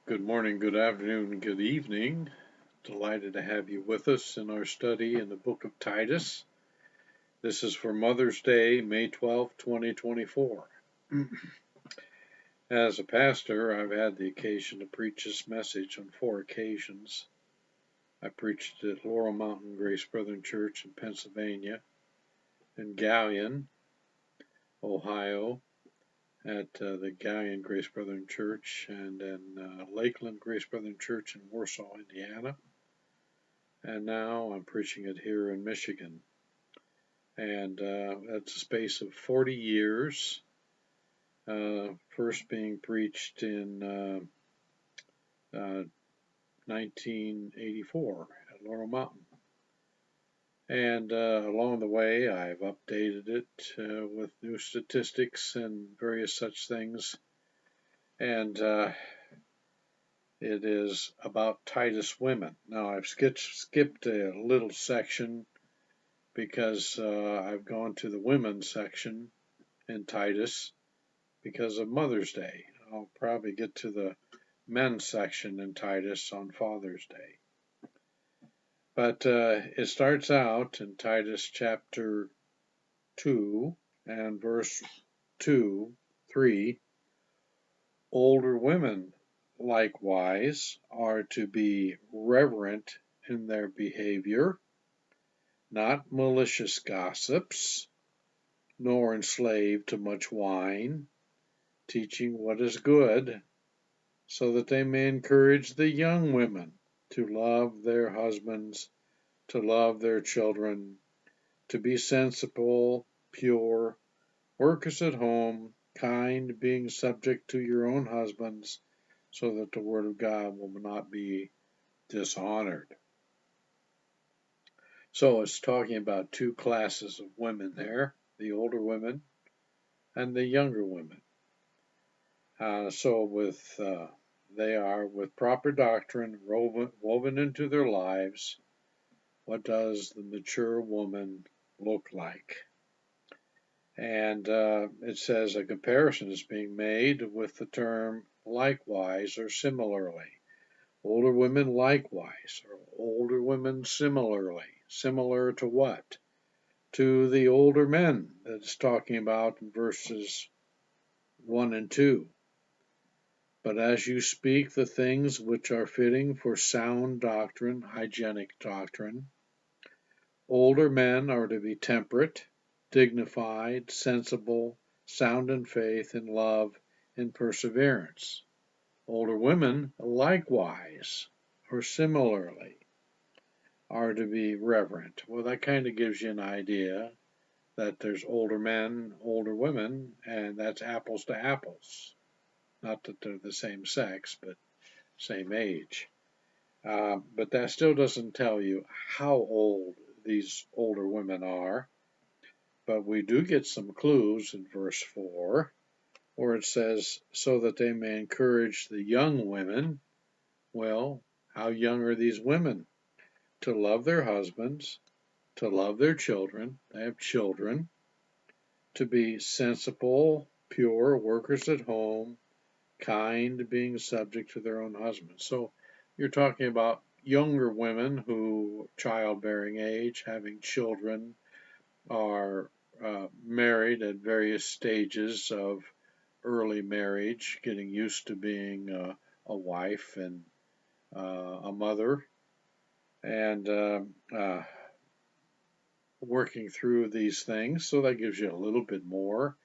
Good morning, good afternoon, good evening. Delighted to have you with us in our study in the book of Titus. This is for Mother's Day, May 12th, 2024. As a pastor, I've had the occasion to preach this message on 4 occasions. I preached at Laurel Mountain Grace Brethren Church in Pennsylvania, in Galion, Ohio, at the Galion Grace Brethren Church, and in Lakeland Grace Brethren Church in Warsaw, Indiana. And now I'm preaching it here in Michigan. And that's a space of 40 years, first being preached in 1984 at Laurel Mountain. And along the way, I've updated it with new statistics and various such things. And it is about Titus women. Now, I've skipped a little section because I've gone to the women's section in Titus because of Mother's Day. I'll probably get to the men's section in Titus on Father's Day. But it starts out in Titus chapter 2 and verse 3. Older women likewise are to be reverent in their behavior, not malicious gossips, nor enslaved to much wine, teaching what is good, so that they may encourage the young women to love their husbands, to love their children, to be sensible, pure, workers at home, kind, being subject to your own husbands, so that the word of God will not be dishonored. So it's talking about two classes of women there, the older women and the younger women. They are with proper doctrine woven into their lives. What does the mature woman look like? And it says a comparison is being made with the term likewise or similarly. Older women likewise, or older women similarly. Similar to what? To the older men that it's talking about in verses 1 and 2. But as you speak the things which are fitting for sound doctrine, hygienic doctrine, older men are to be temperate, dignified, sensible, sound in faith, in love, in perseverance. Older women likewise, or similarly, are to be reverent. Well, that kind of gives you an idea that there's older men, older women, and that's apples to apples. Not that they're the same sex, but same age. But that still doesn't tell you how old these older women are. But we do get some clues in verse 4, where it says, so that they may encourage the young women. Well, how young are these women? To love their husbands, to love their children. They have children. To be sensible, pure, workers at home, kind, being subject to their own husbands. So you're talking about younger women who, childbearing age, having children, are married at various stages of early marriage, getting used to being a wife and a mother, and working through these things. So that gives you a little bit more.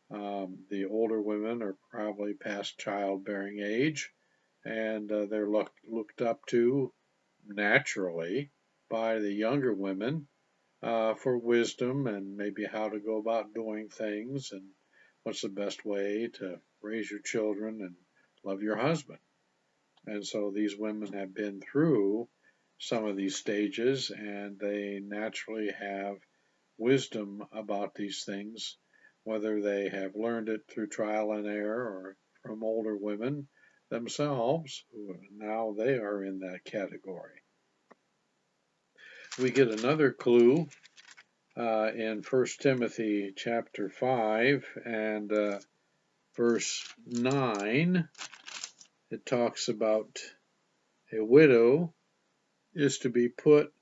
The older women are probably past childbearing age, and they're looked up to naturally by the younger women for wisdom and maybe how to go about doing things and what's the best way to raise your children and love your husband. And so these women have been through some of these stages, and they naturally have wisdom about these things, whether they have learned it through trial and error or from older women themselves, who now they are in that category. We get another clue in 1 Timothy chapter 5 and verse 9. it talks about a widow is to be put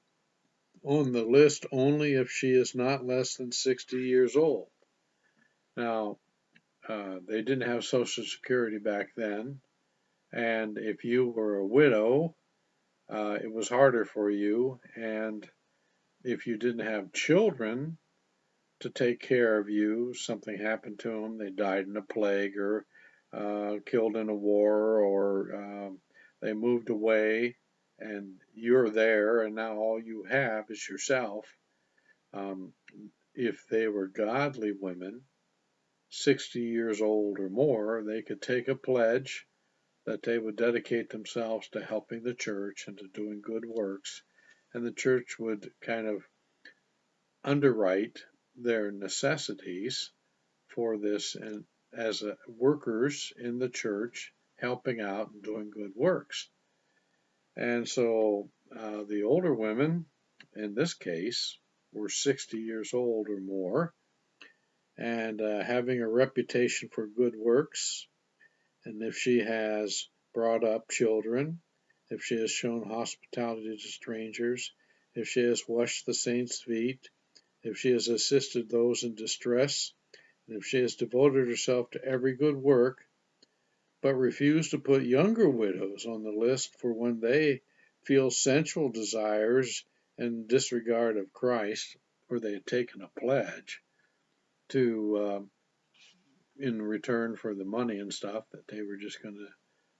on the list only if she is not less than 60 years old. Now, they didn't have Social Security back then, and if you were a widow, it was harder for you, and if you didn't have children to take care of you, something happened to them, they died in a plague or killed in a war, or they moved away, and you're there, and now all you have is yourself. Um, if they were godly women, 60 years old or more, they could take a pledge that they would dedicate themselves to helping the church and to doing good works, and the church would kind of underwrite their necessities for this and as workers in the church helping out and doing good works. And so the older women, in this case, were 60 years old or more and having a reputation for good works. And if she has brought up children, if she has shown hospitality to strangers, if she has washed the saints' feet, if she has assisted those in distress, and if she has devoted herself to every good work, but refused to put younger widows on the list for when they feel sensual desires and disregard of Christ, or they had taken a pledge to, in return for the money and stuff, that they were just going to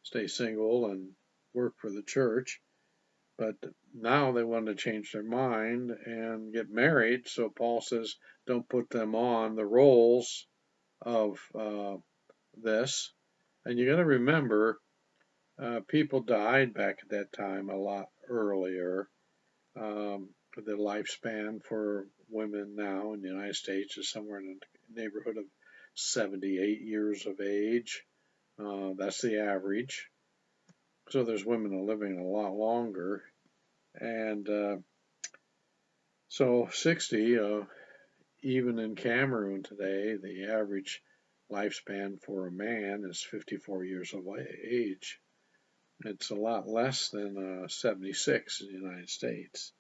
stay single and work for the church. But now they want to change their mind and get married. So Paul says, don't put them on the rolls of this. And you got to remember, people died back at that time a lot earlier. The lifespan for women now in the United States is somewhere in the neighborhood of 78 years of age. That's the average. So there's women living a lot longer. And so 60, even in Cameroon today, the average lifespan for a man is 54 years of age. It's a lot less than 76 in the United States.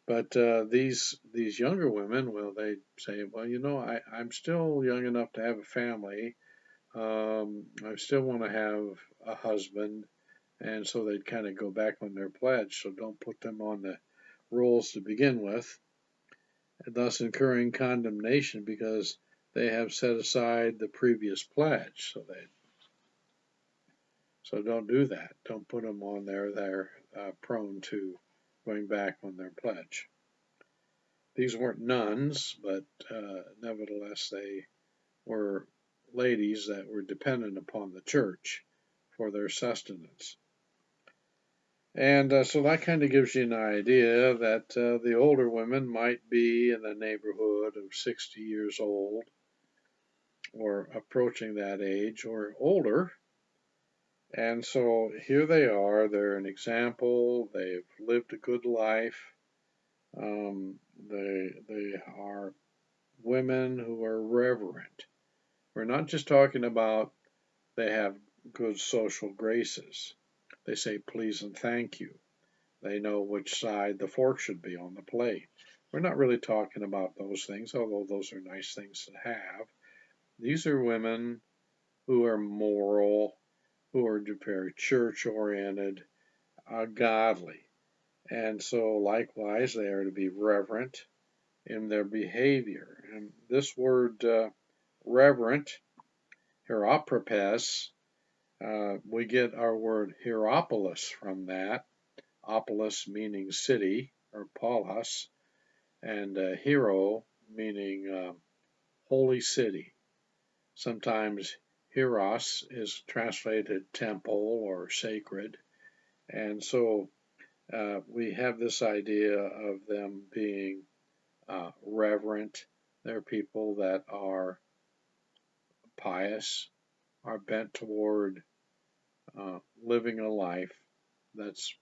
But these younger women, well, they say, well, I'm still young enough to have a family. I still want to have a husband. And so they'd kind of go back on their pledge. So don't put them on the rolls to begin with, thus incurring condemnation because they have set aside the previous pledge. So don't do that. Don't put them on there. They're prone to going back on their pledge. These weren't nuns, but nevertheless they were ladies that were dependent upon the church for their sustenance. And so that kind of gives you an idea that the older women might be in the neighborhood of 60 years old or approaching that age or older. And so here they are. They're an example. They've lived a good life. They are women who are reverent. We're not just talking about they have good social graces. They say please and thank you. They know which side the fork should be on the plate. We're not really talking about those things, although those are nice things to have. These are women who are moral, who are very church-oriented, godly. And so likewise, they are to be reverent in their behavior. And this word reverent, hieropropes, we get our word Hierapolis from that. Opolis meaning city, or polis, and hero meaning holy city. Sometimes hieros is translated temple or sacred. And so we have this idea of them being reverent. They're people that are pious, are bent toward living a life that's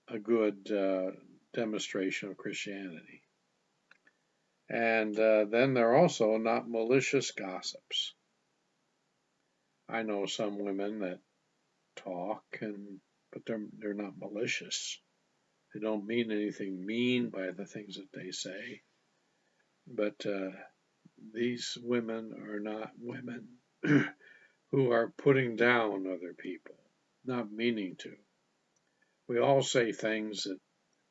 a good demonstration of Christianity. And then they're also not malicious gossips. I know some women that talk, but they're not malicious. They don't mean anything mean by the things that they say. But these women are not women who are putting down other people, not meaning to. We all say things that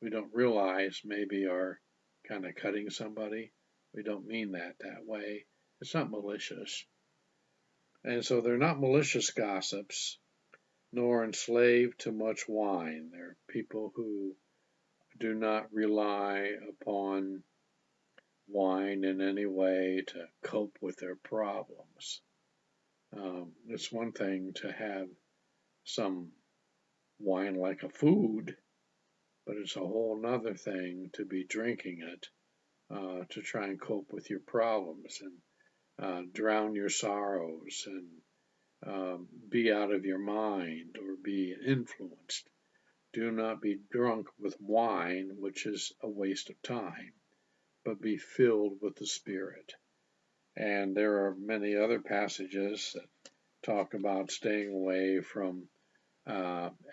we don't realize maybe are kind of cutting somebody. We don't mean that way. It's not malicious. And so they're not malicious gossips, nor enslaved to much wine. They're people who do not rely upon wine in any way to cope with their problems. It's one thing to have some wine like a food, but it's a whole other thing to be drinking it to try and cope with your problems and drown your sorrows and be out of your mind or be influenced. Do not be drunk with wine, which is a waste of time, but be filled with the Spirit. And there are many other passages that talk about staying away from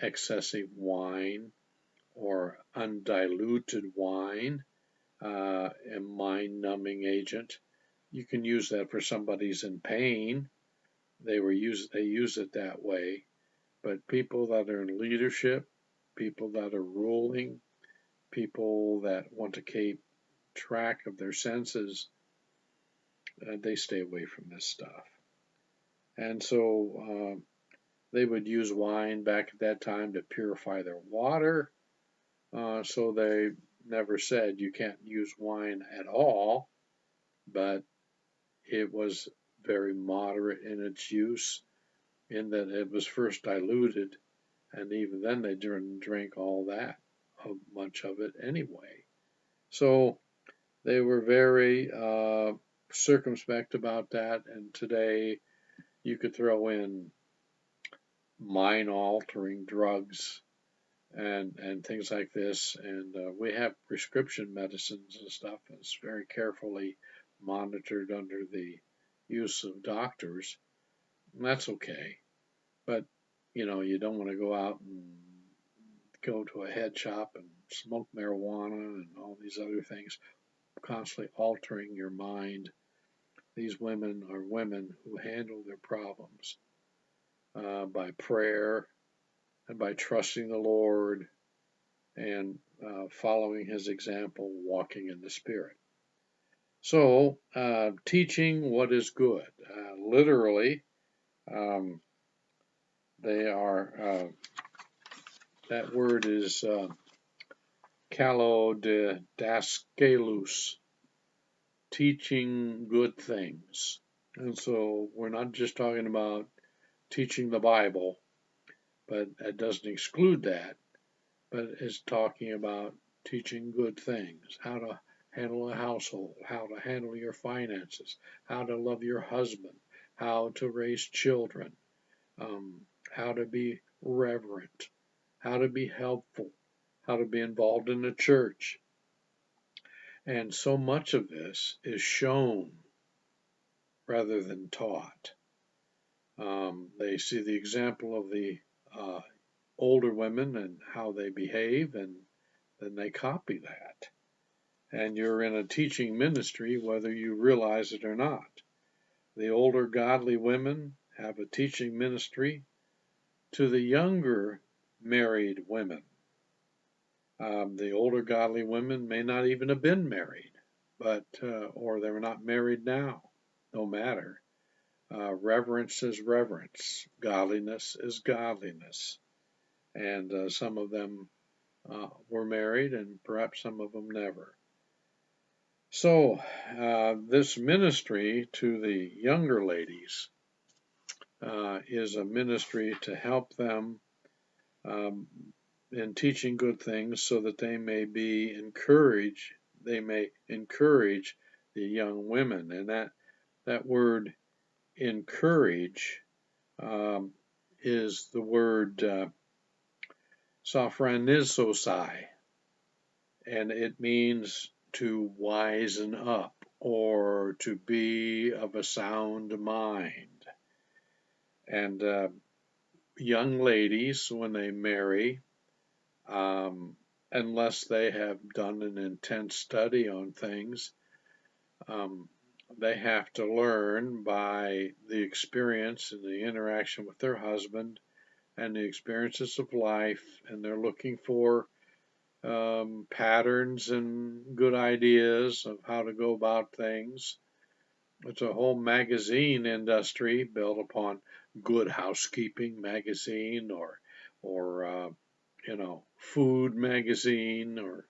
excessive wine or undiluted wine, a mind-numbing agent. You can use that for somebody's in pain. They use it that way. But people that are in leadership, people that are ruling, people that want to keep track of their senses, they stay away from this stuff. And so they would use wine back at that time to purify their water. So they never said you can't use wine at all, but it was very moderate in its use, in that it was first diluted, and even then they didn't drink all that, much of it anyway. So they were very circumspect about that, and today you could throw in mind-altering drugs and things like this, and we have prescription medicines and stuff that's very carefully monitored under the use of doctors, and that's okay. But you don't want to go out and go to a head shop and smoke marijuana and all these other things, constantly altering your mind. These women are women who handle their problems by prayer and by trusting the Lord and following his example, walking in the Spirit. So, teaching what is good. Literally, they are, that word is kalodidaskelus, teaching good things. And so we're not just talking about teaching the Bible, but it doesn't exclude that, but it's talking about teaching good things, how to handle a household, how to handle your finances, how to love your husband, how to raise children, how to be reverent, how to be helpful, how to be involved in the church. And so much of this is shown rather than taught. They see the example of the older women and how they behave, and then they copy that. And you're in a teaching ministry whether you realize it or not. The older godly women have a teaching ministry to the younger married women. The older godly women may not even have been married, but or they're not married now. No matter. Reverence is reverence. Godliness is godliness. And some of them were married, and perhaps some of them never. So this ministry to the younger ladies is a ministry to help them in teaching good things so that they may be encouraged. They may encourage the young women. And that word encourage is the word sophronisosai, and it means to wisen up or to be of a sound mind. And young ladies, when they marry, um, unless they have done an intense study on things, um, they have to learn by the experience and the interaction with their husband and the experiences of life, and they're looking for patterns and good ideas of how to go about things. It's a whole magazine industry built upon Good Housekeeping magazine, or food magazine, or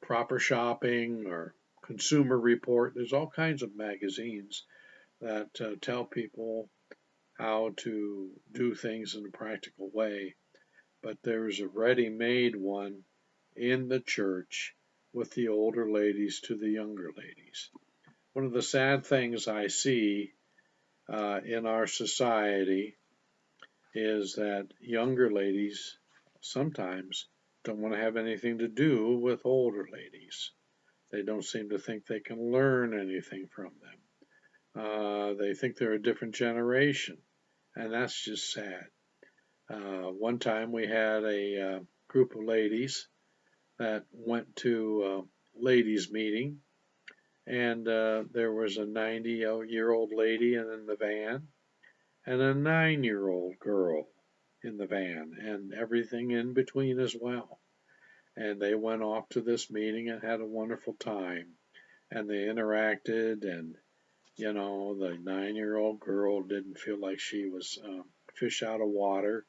Proper Shopping, or Consumer Report. There's all kinds of magazines that tell people how to do things in a practical way. But there's a ready-made one in the church with the older ladies to the younger ladies. One of the sad things I see in our society is that younger ladies sometimes don't want to have anything to do with older ladies. They don't seem to think they can learn anything from them. They think they're a different generation, and that's just sad. One time we had a group of ladies that went to a ladies' meeting, and there was a 90-year-old lady in the van and a 9-year-old girl in the van, and everything in between as well. And they went off to this meeting and had a wonderful time. And they interacted, and the 9-year-old girl didn't feel like she was fish out of water,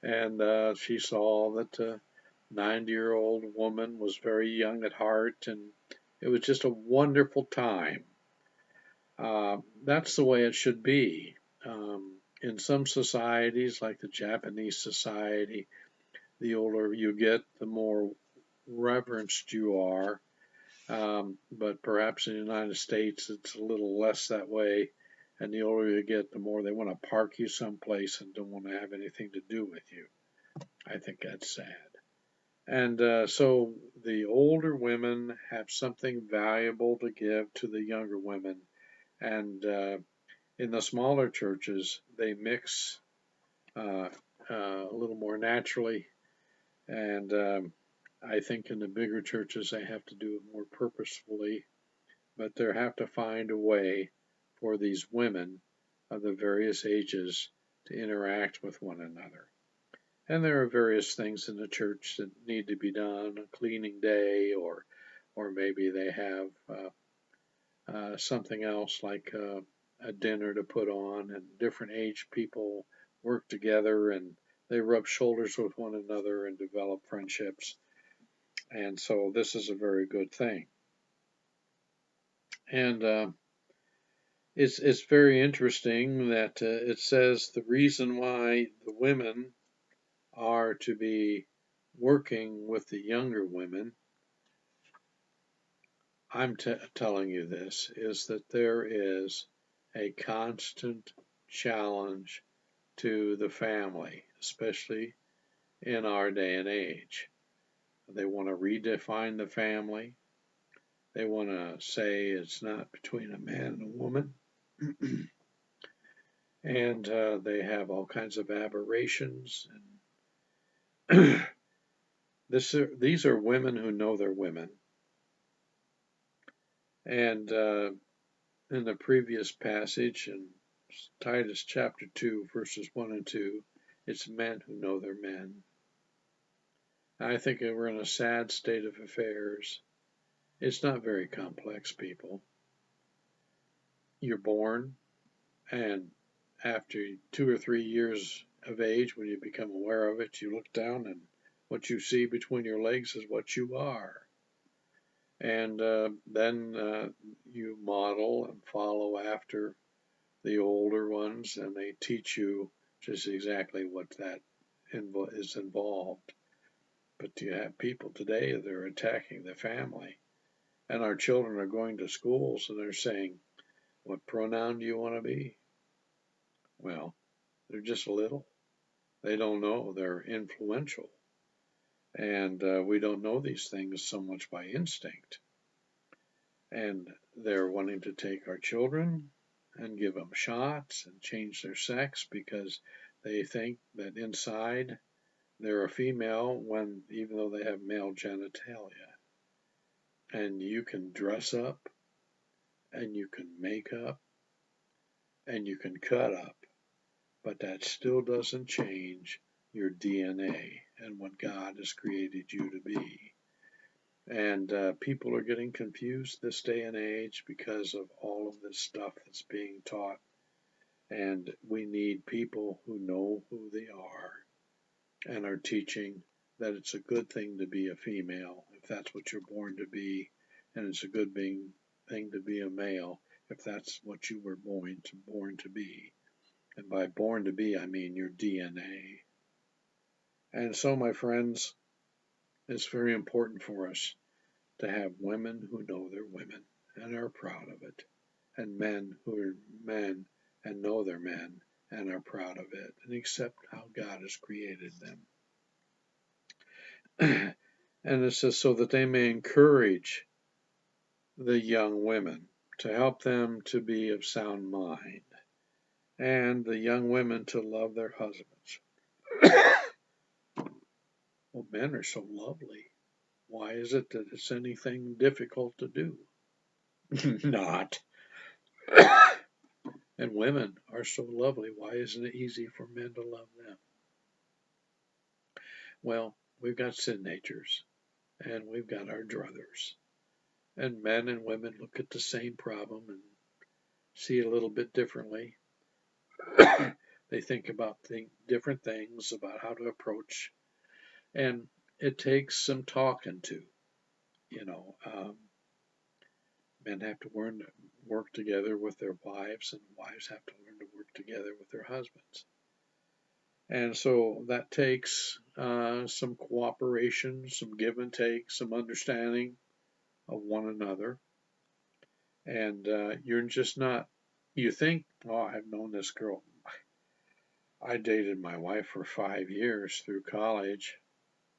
and she saw that the 90-year-old woman was very young at heart, and it was just a wonderful time. That's the way it should be. In some societies, like the Japanese society, the older you get, the more reverenced you are. But perhaps in the United States, it's a little less that way. And the older you get, the more they want to park you someplace and don't want to have anything to do with you. I think that's sad. And so the older women have something valuable to give to the younger women. And in the smaller churches, they mix a little more naturally. And I think in the bigger churches, they have to do it more purposefully, but they have to find a way for these women of the various ages to interact with one another. And there are various things in the church that need to be done, a cleaning day, or maybe they have something else like a dinner to put on, and different age people work together and they rub shoulders with one another and develop friendships. And so this is a very good thing. And it's very interesting that it says the reason why the women are to be working with the younger women. I'm telling you this is that there is a constant challenge to the family, especially in our day and age. They want to redefine the family. They want to say it's not between a man and a woman. And they have all kinds of aberrations. And these are women who know they're women. And in the previous passage in Titus chapter 2, verses 1 and 2, it's men who know they're men. I think we're in a sad state of affairs. It's not very complex, people. You're born, and after 2 or 3 years of age, when you become aware of it, you look down and what you see between your legs is what you are. And then you model and follow after the older ones, and they teach you just exactly what that is involved. But you have people today that are attacking the family, and our children are going to schools and they're saying, "What pronoun do you want to be?" Well, they're just little. They don't know. They're influential. And we don't know these things so much by instinct. And they're wanting to take our children and give them shots and change their sex because they think that inside they're a female when even though they have male genitalia. And you can dress up and you can make up and you can cut up, but that still doesn't change your DNA and what God has created you to be. And people are getting confused this day and age because of all of this stuff that's being taught. And we need people who know who they are and are teaching that it's a good thing to be a female if that's what you're born to be, and it's a good thing to be a male if that's what you were born to be. And by born to be, I mean your DNA. And so, my friends, it's very important for us to have women who know they're women and are proud of it, and men who are men and know they're men and are proud of it and accept how God has created them. And it says so that they may encourage the young women to help them to be of sound mind, and the young women to love their husbands. Well, men are so lovely. Why is it that it's anything difficult to do? Not. And women are so lovely. Why isn't it easy for men to love them? Well, we've got sin natures and we've got our druthers. And men and women look at the same problem and see it a little bit differently. They think about different things about how to approach, and it takes some talking to. You know, men have to learn to work together with their wives, and wives have to learn to work together with their husbands. And so that takes some cooperation, some give and take, some understanding of one another. And you're just not, you think, oh, I've known this girl. I dated my wife for 5 years through college,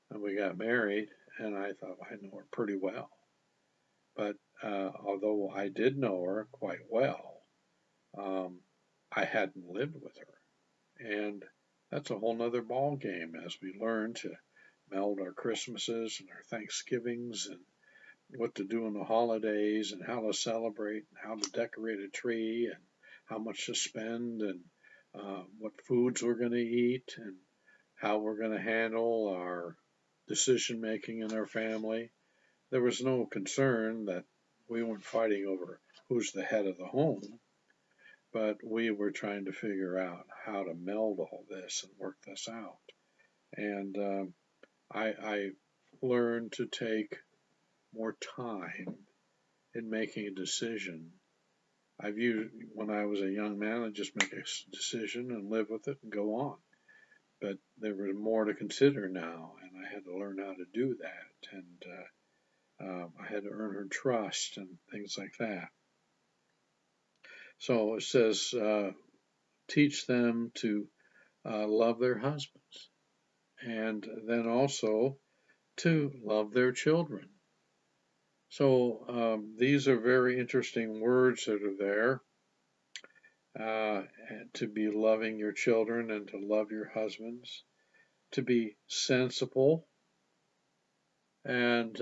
and we got married, and I thought I know her pretty well. But although I did know her quite well, I hadn't lived with her. And that's a whole nother ball game as we learn to meld our Christmases and our Thanksgivings and what to do on the holidays and how to celebrate and how to decorate a tree and how much to spend and what foods we're going to eat and how we're going to handle our decision making in our family. There was no concern that we weren't fighting over who's the head of the home, but we were trying to figure out how to meld all this and work this out. And I learned to take more time in making a decision. I viewed when I was a young man, I'd just make a decision and live with it and go on. But there was more to consider now, and I had to learn how to do that. And I had to earn her trust and things like that. So it says, teach them to love their husbands and then also to love their children. So these are very interesting words that are there. To be loving your children and to love your husbands, to be sensible, and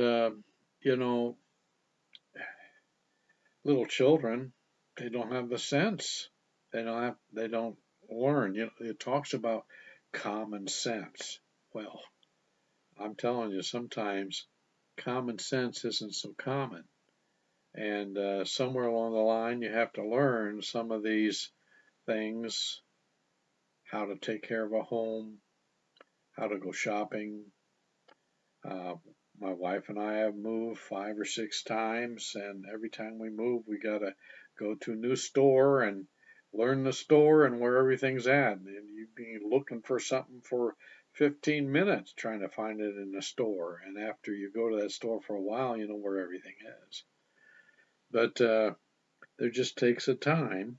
you know, little children, they don't have the sense. They don't learn. You know, it talks about common sense. Well, I'm telling you, sometimes common sense isn't so common. And somewhere along the line, you have to learn some of these things, how to take care of a home, how to go shopping. Uh, my wife and I have moved 5 or 6 times, and every time we move, we got to go to a new store and learn the store and where everything's at. And you'd be looking for something for 15 minutes trying to find it in the store. And after you go to that store for a while, you know where everything is. But there just takes a time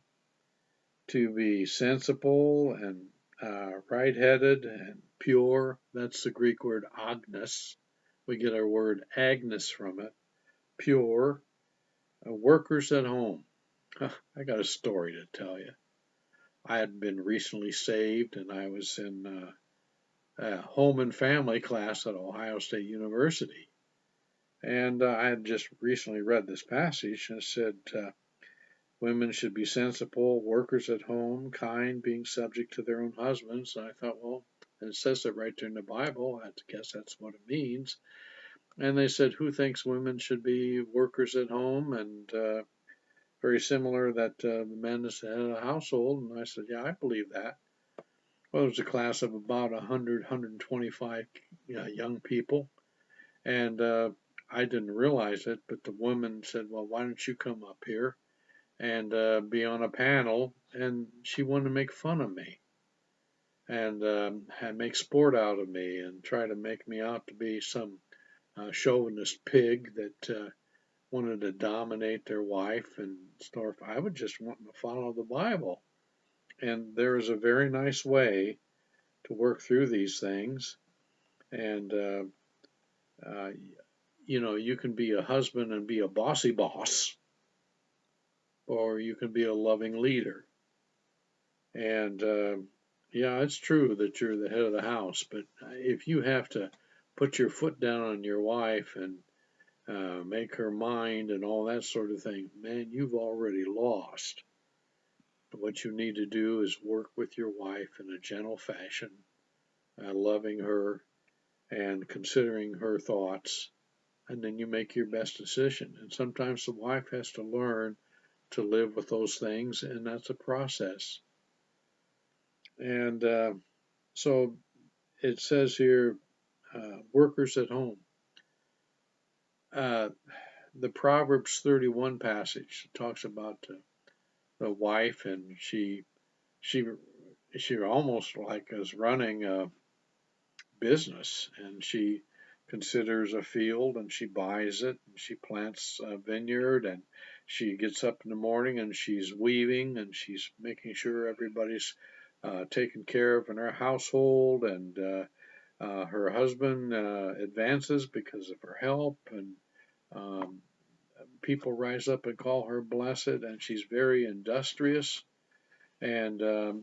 to be sensible and right-headed and pure. That's the Greek word agnes. We get our word Agnes from it. Pure, workers at home. I got a story to tell you. I had been recently saved, and I was in a home and family class at Ohio State University. And I had just recently read this passage, and it said, women should be sensible, workers at home, kind, being subject to their own husbands. And I thought, well, it says it right there in the Bible. I guess that's what it means. And they said, who thinks women should be workers at home? And very similar that the men is the head of the household. And I said, yeah, I believe that. Well, it was a class of about 100, 125 young people. And I didn't realize it, but the woman said, well, why don't you come up here and be on a panel? And she wanted to make fun of me and make sport out of me and try to make me out to be some chauvinist pig that wanted to dominate their wife and stuff. I would just want to follow the Bible. And there is a very nice way to work through these things. And, uh, you can be a husband and be a bossy boss, or you can be a loving leader. And yeah, it's true that you're the head of the house, but if you have to put your foot down on your wife and make her mind and all that sort of thing, man, you've already lost. What you need to do is work with your wife in a gentle fashion, loving her and considering her thoughts, and then you make your best decision. And sometimes the wife has to learn to live with those things, and that's a process. And so it says here, workers at home. Uh, the Proverbs 31 passage talks about the wife, and she she almost like is running a business, and she considers a field and she buys it and she plants a vineyard, and she gets up in the morning and she's weaving and she's making sure everybody's taken care of in her household, and her husband advances because of her help, and um, people rise up and call her blessed, and she's very industrious. And uh,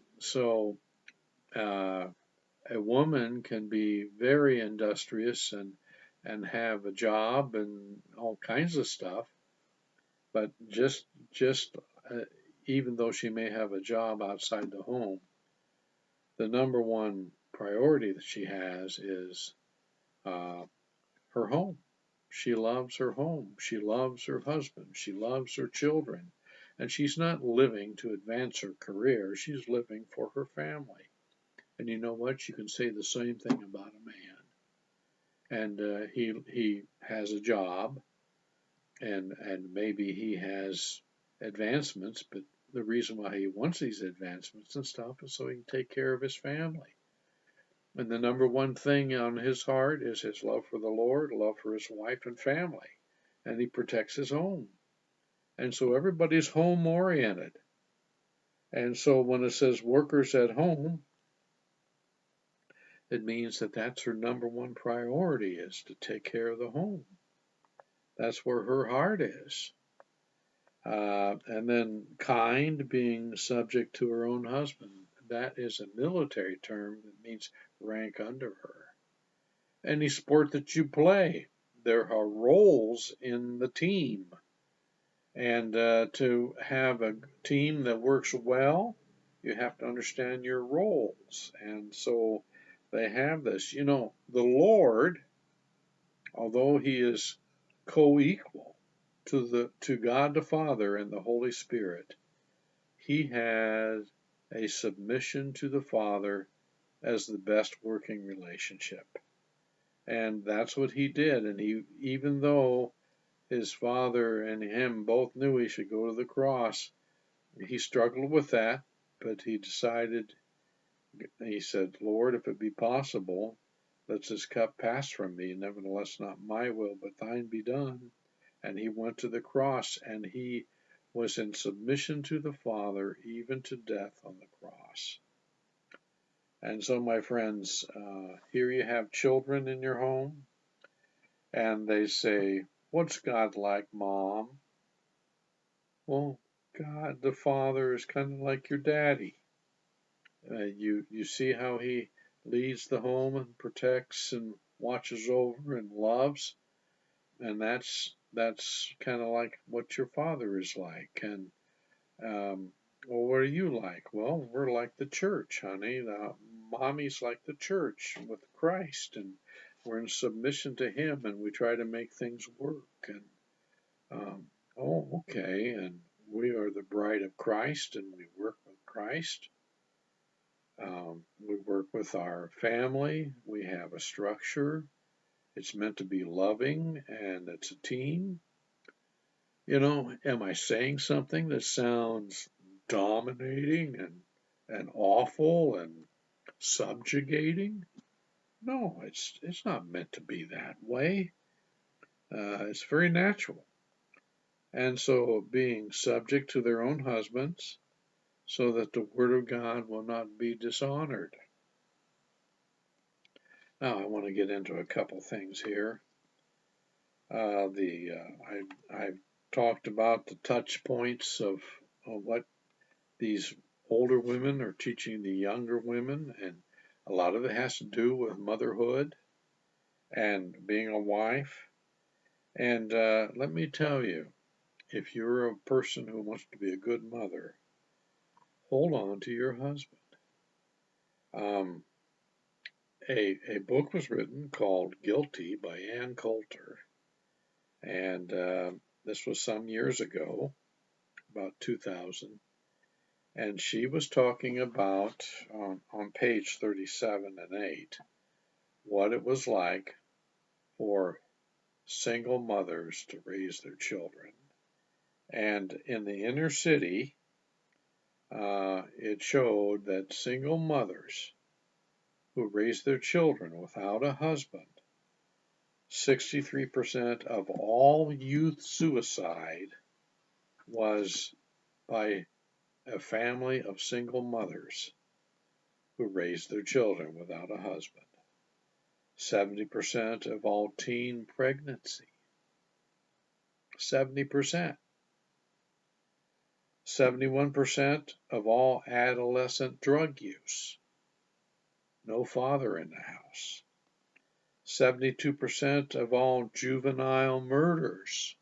a woman can be very industrious and have a job and all kinds of stuff, but just uh, even though she may have a job outside the home, the number one priority that she has is uh, her home. She loves her home. She loves her husband. She loves her children. And she's not living to advance her career. She's living for her family. And you know what? You can say the same thing about a man. And he has a job, and maybe he has advancements, but the reason why he wants these advancements and stuff is so he can take care of his family. And the number one thing on his heart is his love for the Lord, love for his wife and family, and he protects his home. And so everybody's home oriented. And so when it says workers at home, it means that that's her number one priority, is to take care of the home. That's where her heart is. And then kind, being subject to her own husband. That is a military term that means rank under her. Any sport that you play, there are roles in the team. And to have a team that works well, you have to understand your roles. And so they have this. The Lord, although he is co-equal to God the Father and the Holy Spirit, he has a submission to the Father as the best working relationship. And that's what he did. And even though his father and him both knew he should go to the cross, he struggled with that, but he decided, he said, Lord, if it be possible, let this cup pass from me. Nevertheless, not my will, but thine be done. And he went to the cross, and he was in submission to the Father, even to death on the cross. And so, my friends, here you have children in your home, and they say, what's God like, Mom? Well, God the Father is kind of like your daddy. You see how he leads the home and protects and watches over and loves, and that's kind of like what your father is like. And well, what are you like? Well, we're like the church, honey. Mommy's like the church with Christ, and we're in submission to Him, and we try to make things work. And um, oh, okay, and we are the bride of Christ, and we work with Christ. We work with our family. We have a structure. It's meant to be loving, and it's a team. Am I saying something that sounds dominating and awful and subjugating? No, it's not meant to be that way. It's very natural. And so being subject to their own husbands so that the word of God will not be dishonored. Now I want to get into a couple things here. I've talked about the touch points of what these older women are teaching the younger women, and a lot of it has to do with motherhood and being a wife. And let me tell you, if you're a person who wants to be a good mother, hold on to your husband. Um, a book was written called Guilty by Ann Coulter, and this was some years ago, about 2000. And she was talking about, on page 37 and 8, what it was like for single mothers to raise their children. And in the inner city, it showed that single mothers who raised their children without a husband, 63% of all youth suicide was by a family of single mothers who raised their children without a husband. 70% of all teen pregnancy. 70%. 71% of all adolescent drug use. No father in the house. 72% of all juvenile murders.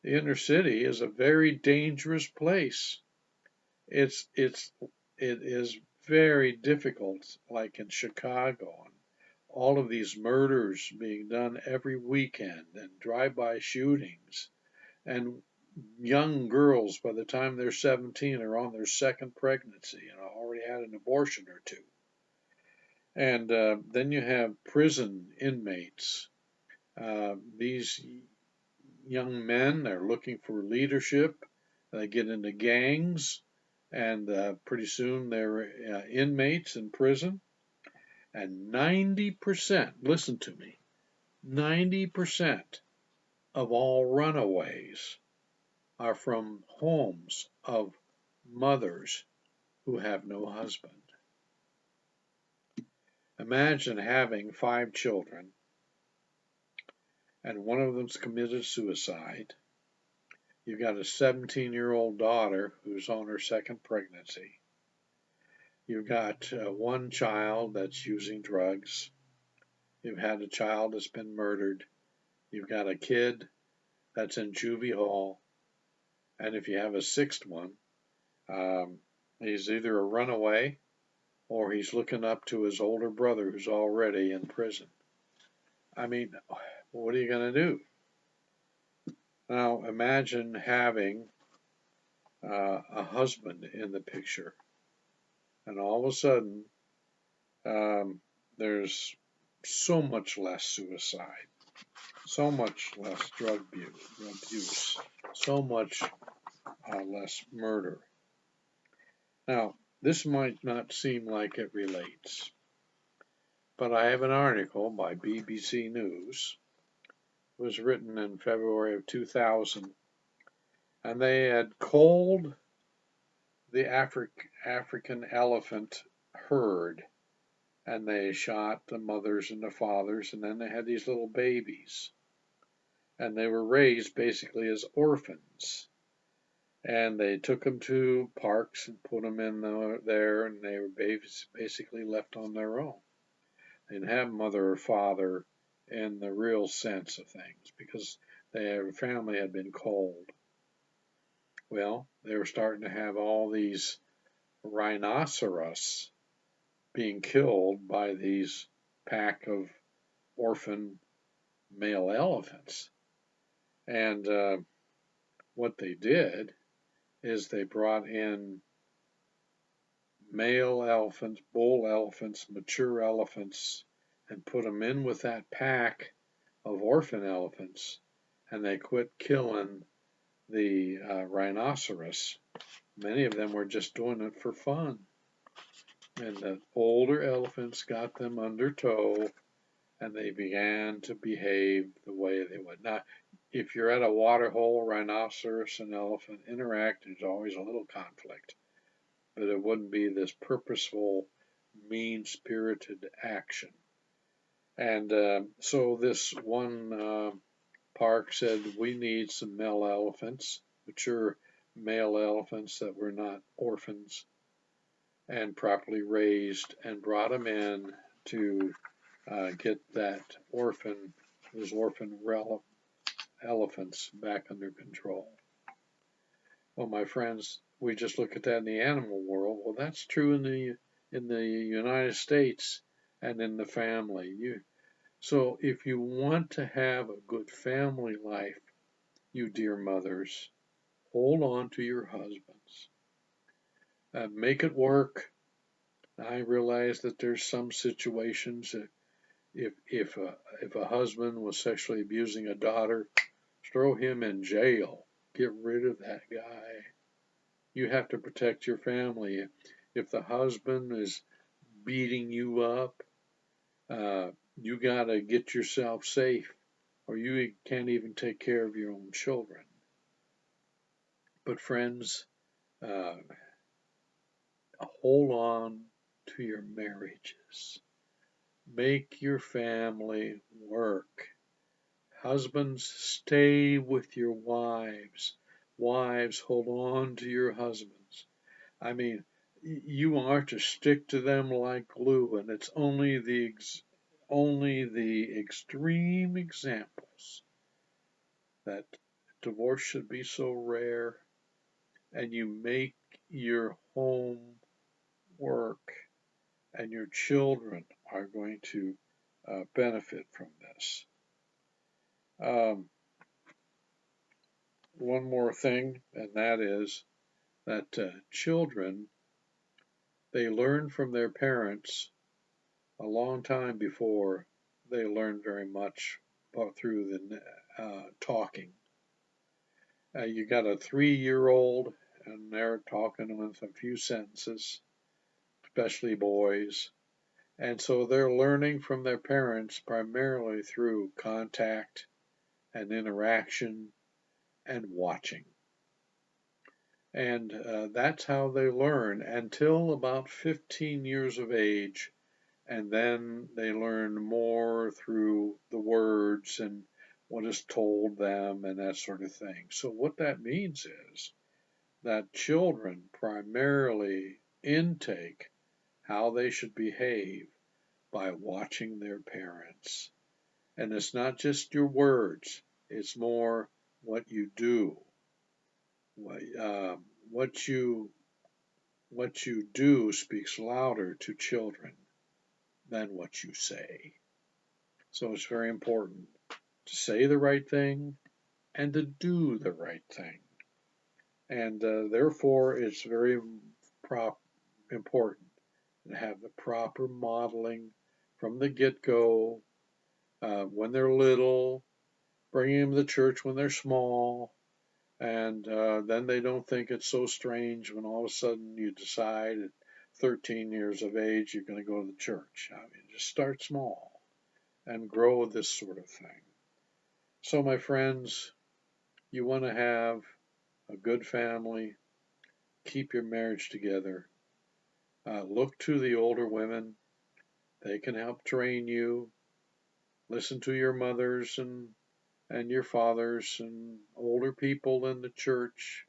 The inner city is a very dangerous place. It is very difficult, like in Chicago, and all of these murders being done every weekend, and drive-by shootings, and young girls by the time they're 17 are on their second pregnancy and already had an abortion or two. And then you have prison inmates. These young men are looking for leadership. They get into gangs, and pretty soon they're inmates in prison. And 90%, listen to me, 90% of all runaways are from homes of mothers who have no husband. Imagine having 5 children and one of them's committed suicide. You've got a 17-year-old daughter who's on her second pregnancy. You've got one child that's using drugs. You've had a child that's been murdered. You've got a kid that's in juvie hall. And if you have a sixth one, he's either a runaway or he's looking up to his older brother who's already in prison. I mean, what are you going to do? Now, imagine having a husband in the picture, and all of a sudden, there's so much less suicide, so much less drug abuse, so much less murder. Now, this might not seem like it relates, but I have an article by BBC News. It was written in February of 2000, and they had culled the African elephant herd, and they shot the mothers and the fathers, and then they had these little babies, and they were raised basically as orphans. And they took them to parks and put them in there, and they were basically left on their own. They didn't have mother or father in the real sense of things because their family had been cold. Well, they were starting to have all these rhinoceros being killed by these pack of orphan male elephants. And what they did is they brought in male elephants, bull elephants, mature elephants, and put them in with that pack of orphan elephants, and they quit killing the rhinoceros. Many of them were just doing it for fun. And the older elephants got them under tow, and they began to behave the way they would. Now, if you're at a water hole, rhinoceros and elephant interact, there's always a little conflict, but it wouldn't be this purposeful, mean-spirited action. And so this one park said, we need some male elephants, mature male elephants that were not orphans and properly raised, and brought them in to get those orphan elephants back under control. Well, my friends, we just look at that in the animal world. Well, that's true in the United States and in the family. So if you want to have a good family life, you dear mothers, hold on to your husbands. Make it work. I realize that there's some situations that if a husband was sexually abusing a daughter, throw him in jail. Get rid of that guy. You have to protect your family. If the husband is beating you up, you got to get yourself safe, or you can't even take care of your own children. But friends, uh, hold on to your marriages. Make your family work. Husbands, stay with your wives. Wives, hold on to your husbands. I mean, you are to stick to them like glue, and it's only the extreme examples that divorce should be so rare, and you make your home work, and your children are going to benefit from this. One more thing, and that is that children, they learn from their parents a long time before they learn very much through the talking. You got a 3-year-old, and they're talking with a few sentences, especially boys. And so they're learning from their parents primarily through contact and interaction and watching. And that's how they learn until about 15 years of age. And then they learn more through the words and what is told them and that sort of thing. So, what that means is that children primarily intake how they should behave by watching their parents. And it's not just your words, it's more what you do. What you do speaks louder to children than what you say. So it's very important to say the right thing and to do the right thing. And therefore, it's very important to have the proper modeling from the get-go. When they're little, bring them to church when they're small, and then they don't think it's so strange when all of a sudden you decide at 13 years of age you're going to go to the church. I mean, just start small and grow this sort of thing. So, my friends, you want to have a good family, keep your marriage together. Look to the older women. They can help train you. Listen to your mothers and your fathers and older people in the church.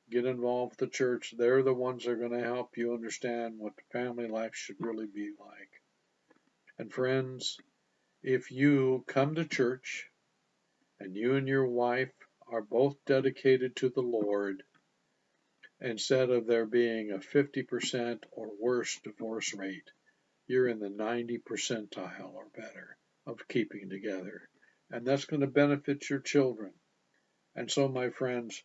Get involved with the church. They're the ones that are going to help you understand what family life should really be like. And friends, if you come to church and you and your wife are both dedicated to the Lord, instead of there being a 50% or worse divorce rate, you're in the 90 percentile or better of keeping together. And that's going to benefit your children. And so, my friends,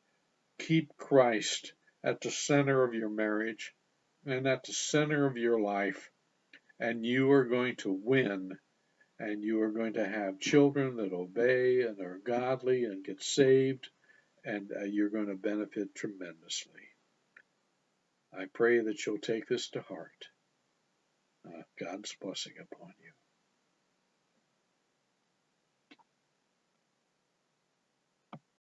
keep Christ at the center of your marriage and at the center of your life, and you are going to win, and you are going to have children that obey and are godly and get saved, and you're going to benefit tremendously. I pray that you'll take this to heart. God's blessing upon you.